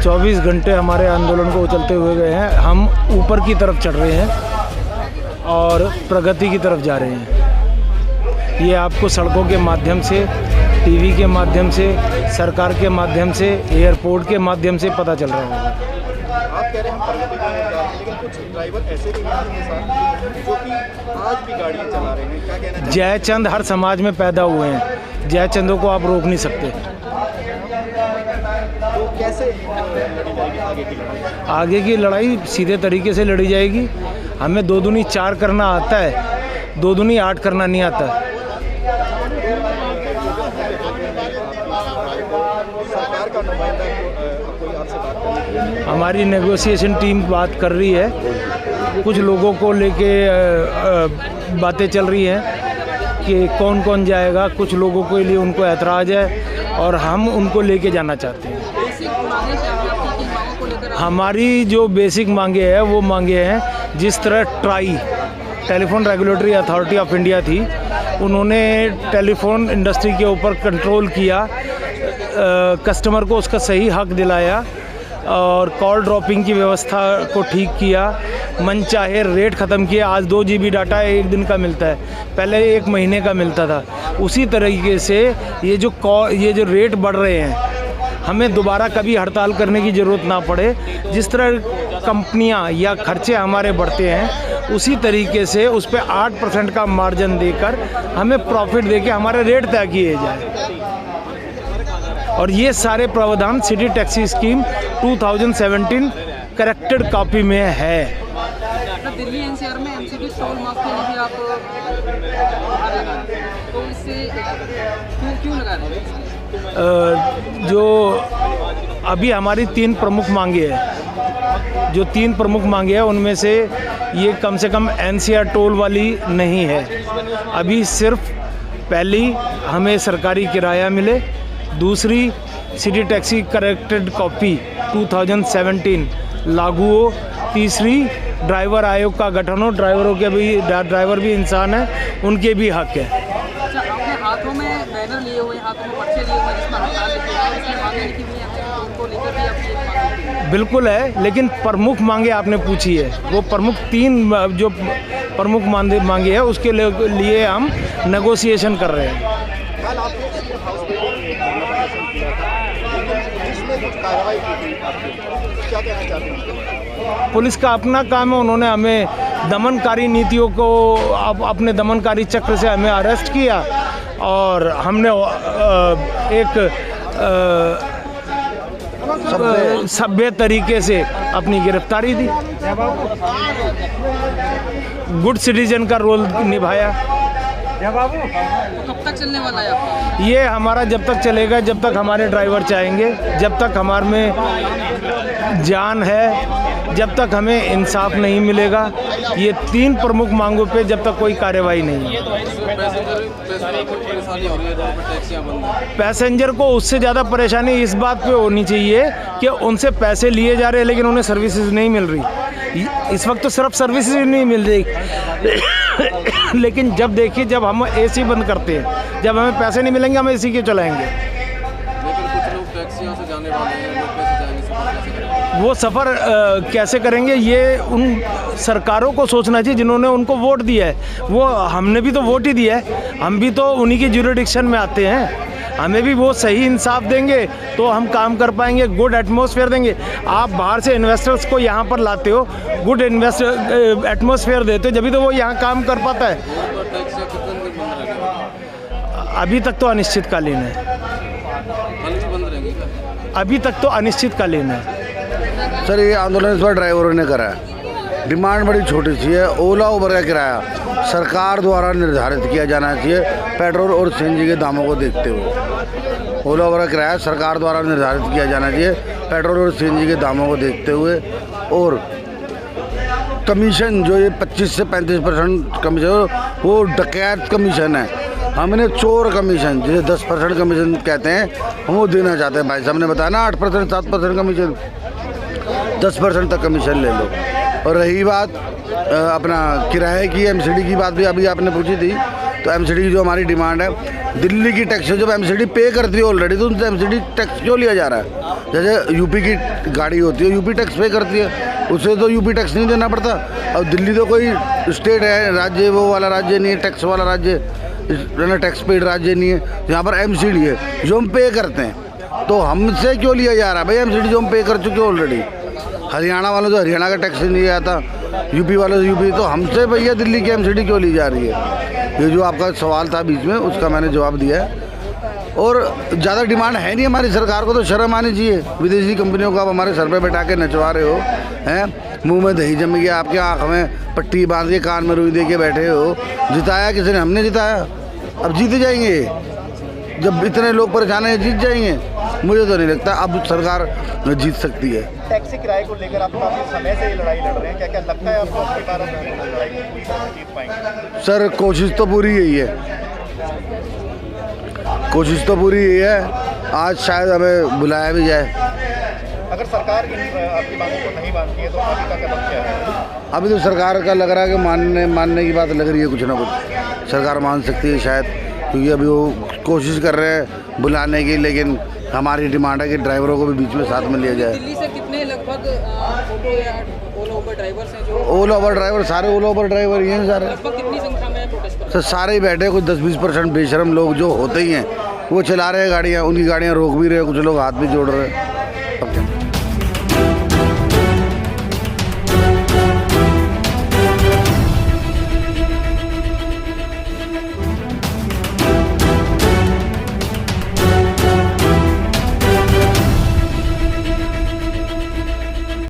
24 घंटे हमारे आंदोलन को उछलते हुए गए हैं। हम ऊपर की तरफ चढ़ रहे हैं और प्रगति की तरफ जा रहे हैं। ये आपको सड़कों के माध्यम से, टीवी के माध्यम से, सरकार के माध्यम से, एयरपोर्ट के माध्यम से पता चल रहा होगा। आप कह रहे हैं हम प्रगति की ओर जा रहे हैं, लेकिन कुछ ड्राइवर ऐसे भी हैं हमारे साथ जो कि आज भी गाड़ियाँ चला रहे हैं, क्या कहना चाहते हैं? जयचंद हर समाज में पैदा हुए हैं, जयचंदों को आप रोक नहीं सकते। तो कैसे लड़ी जाएगी आगे की लड़ाई? आगे की लड़ाई सीधे तरीके से लड़ी जाएगी। हमें 2 दूनी 4 करना आता है, 2 दूनी 8 करना नहीं आता है। सरकार का नुमाइंदा कोई आपसे बात करने हमारी नेगोशिएशन टीम बात कर रही है। कुछ लोगों को लेके बातें चल रही हैं कि कौन कौन जाएगा। कुछ लोगों के लिए उनको ऐतराज़ है और हम उनको लेके जाना चाहते हैं। हमारी जो बेसिक मांगे है वो मांगे हैं, जिस तरह try telephone regulatory authority of India थी, उन्होंने टेलीफोन इंडस्ट्री के ऊपर कंट्रोल किया, कस्टमर को उसका सही हक दिलाया और कॉल ड्रॉपिंग की व्यवस्था को ठीक किया, मनचाहे रेट ख़त्म किया। आज 2 GB डाटा 1 दिन का मिलता है, पहले 1 महीने का मिलता था। उसी तरीके से ये जो रेट बढ़ रहे हैं, हमें दोबारा कभी हड़ताल करने की ज़रूरत ना पड़े। जिस तरह कंपनियां या खर्चे हमारे बढ़ते हैं, उसी तरीके से उस पर 8% का मार्जिन देकर हमें प्रॉफिट देके हमारे रेट तय किए जाए। और ये सारे प्रावधान city taxi scheme 2017 corrected copy में है। दिल्ली एनसीआर में एमसीडी टोल माफ के लिए भी आप तो इससे क्यों लगा रहे हैं? जो अभी हमारी 3 प्रमुख मांगे हैं, जो 3 प्रमुख मांगे हैं उनमें से ये कम से कम एनसीआर टोल वाली नहीं है। अभी सिर्फ पहली हमें सरकारी किराया मिले, दूसरी सिटी टैक्सी करेक्टेड कॉपी 2017 लागू हो, तीसरी ड्राइवर आयोग का गठन हो। ड्राइवर भी इंसान है, उनके भी हक है। अपने हाथों में बैनर लिए हुए, हाथों में पर्चे लिए हुए जिसमें हड़ताल लिखी हुई है, इसकी मांगे लिखी हुई है, उनको लेकर भी आप ये मांगे? बिल्कुल है, लेकिन प्रमुख मांगे आपने पूछी है, वो प्रमुख 3 जो प्रमुख मांगे है उसके लिए हम नेगोशिएशन कर रहे हैं। कल आपने स्टेट हाउस में इसमें कुछ कार्रवाई की थी आपकी, क्या कहना चाहते हैं? पुलिस का अपना काम है, उन्होंने हमें दमनकारी नीतियों को अपने दमनकारी चक्र से हमें अरेस्ट किया और हमने एक सभ्य तरीके से अपनी गिरफ्तारी दी। गुड सिटीजन का रोल निभाया। कब तक चलने वाला है आपका? ये हमारा जब तक चलेगा, जब तक हमारे ड्राइवर चाहेंगे, जब तक हमारे में जान है, जब तक हमें इंसाफ नहीं मिलेगा। ये 3 प्रमुख मांगों पे जब तक कोई कार्रवाई नहीं है। पैसेंजर को उससे ज़्यादा परेशानी इस बात पे होनी चाहिए कि उनसे पैसे लिए जा रहे हैं लेकिन उन्हें सर्विसेज नहीं मिल रही। इस वक्त तो सिर्फ सर्विसेज नहीं मिल रही लेकिन जब देखिए, जब हम एसी बंद करते हैं, जब हमें पैसे नहीं मिलेंगे, हम एसी क्यों चलाएंगे? लेकिन कुछ लोग टैक्सियों से जाने वाले हैं, लोग कैसे जाएंगे, सफर कैसे करेंगे? वो सफ़र कैसे करेंगे, ये उन सरकारों को सोचना चाहिए जिन्होंने उनको वोट दिया है। वो हमने भी तो वोट ही दिया है, हम भी तो उन्हीं की ज्यूरिडिक्शन में आते हैं। हमें भी वो सही इंसाफ देंगे तो हम काम कर पाएंगे, गुड एटमॉस्फेयर देंगे। आप बाहर से इन्वेस्टर्स को यहाँ पर लाते हो, गुड एटमॉस्फेयर देते हो, जब भी तो वो यहाँ काम कर पाता है। अभी तक तो अनिश्चितकालीन है, अभी तक तो अनिश्चितकालीन है। सर, ये आंदोलन इस बार ड्राइवरों ने करा है। डिमांड बड़ी छोटी सी है। ओला उबर का किराया सरकार द्वारा निर्धारित किया जाना चाहिए, पेट्रोल और सीएनजी के दामों को देखते हुए। ओला उबर का किराया सरकार द्वारा निर्धारित किया जाना चाहिए, पेट्रोल और सीएनजी के दामों को देखते हुए। और कमीशन जो ये 25 से 35% कमीशन, वो डकैत कमीशन है। हमने चोर कमीशन, जिसे 10% कमीशन कहते हैं, हम वो देना चाहते हैं। भाई साहब ने बताया ना, 8% 7% कमीशन, 10% तक कमीशन ले लो। और रही बात अपना किराए की, एमसीडी की बात भी अभी आपने पूछी थी, तो एमसीडी की जो हमारी डिमांड है, दिल्ली की टैक्स जब एमसीडी पे करती है ऑलरेडी, तो उनसे एमसीडी टैक्स क्यों लिया जा रहा है? जैसे यूपी की गाड़ी होती है, यूपी टैक्स पे करती है, उसे तो यूपी टैक्स नहीं देना पड़ता। और दिल्ली तो कोई स्टेट है, राज्य वो वाला राज्य नहीं है, टैक्स वाला राज्य, टैक्स पेड राज्य नहीं है। यहाँ पर एमसीडी है जो हम पे करते हैं, तो हमसे क्यों लिया जा रहा है भाई एमसीडी जो हम पे कर चुके ऑलरेडी। हरियाणा वालों से हरियाणा का टैक्स नहीं आता, यूपी वालों से यूपी, तो हमसे भैया दिल्ली की एमसीडी क्यों ली जा रही है। ये जो आपका सवाल था बीच में, उसका मैंने जवाब दिया है। और ज़्यादा डिमांड है नहीं, हमारी सरकार को तो शर्म आनी चाहिए। विदेशी कंपनियों को आप हमारे सर पे बैठा के नचवा रहे हो, हैं, मुंह में दही जम गया, आपके आँख में पट्टी बांध के कान में रुई दे के बैठे हो। जिताया किसी ने? हमने जिताया, अब जीते जाएंगे। जब इतने लोग परेशान हैं, जीत जाएंगे? मुझे तो नहीं लगता अब सरकार जीत सकती है। टैक्सी किराए को लेकर आप काफी समय से ये लड़ाई लड़ रहे हैं, क्या क्या लगता है आपको आपकी बार लड़ाई पूरी तरह से जीत पाएंगे? सर कोशिश तो पूरी यही है, कोशिश तो पूरी यही है। आज शायद हमें बुलाया भी जाए। अगर सरकार इन आपकी बातों को नहीं मानती है तो आगे का कदम क्या है? अभी तो सरकार का लग रहा है कि मानने की बात लग रही है, कुछ ना कुछ सरकार मान सकती है शायद, क्योंकि अभी वो कोशिश कर रहे हैं बुलाने की। लेकिन हमारी डिमांड है कि ड्राइवरों को भी बीच में साथ में लिया जाए। दिल्ली से कितने लगभग ऑटो या ओला उबर ड्राइवर्स हैं जो? ओला उबर ड्राइवर, सारे ओला उबर ड्राइवर ही हैं सारे। लगभग कितनी संख्या में प्रोटेस्ट कर? सर सारे ही बैठे, कुछ 10-20% बेशरम लोग जो होते ही हैं वो चला रहे हैं गाड़ियाँ, उनकी गाड़ियाँ रोक भी रहे हैं, कुछ लोग हाथ भी जोड़ रहे हैं।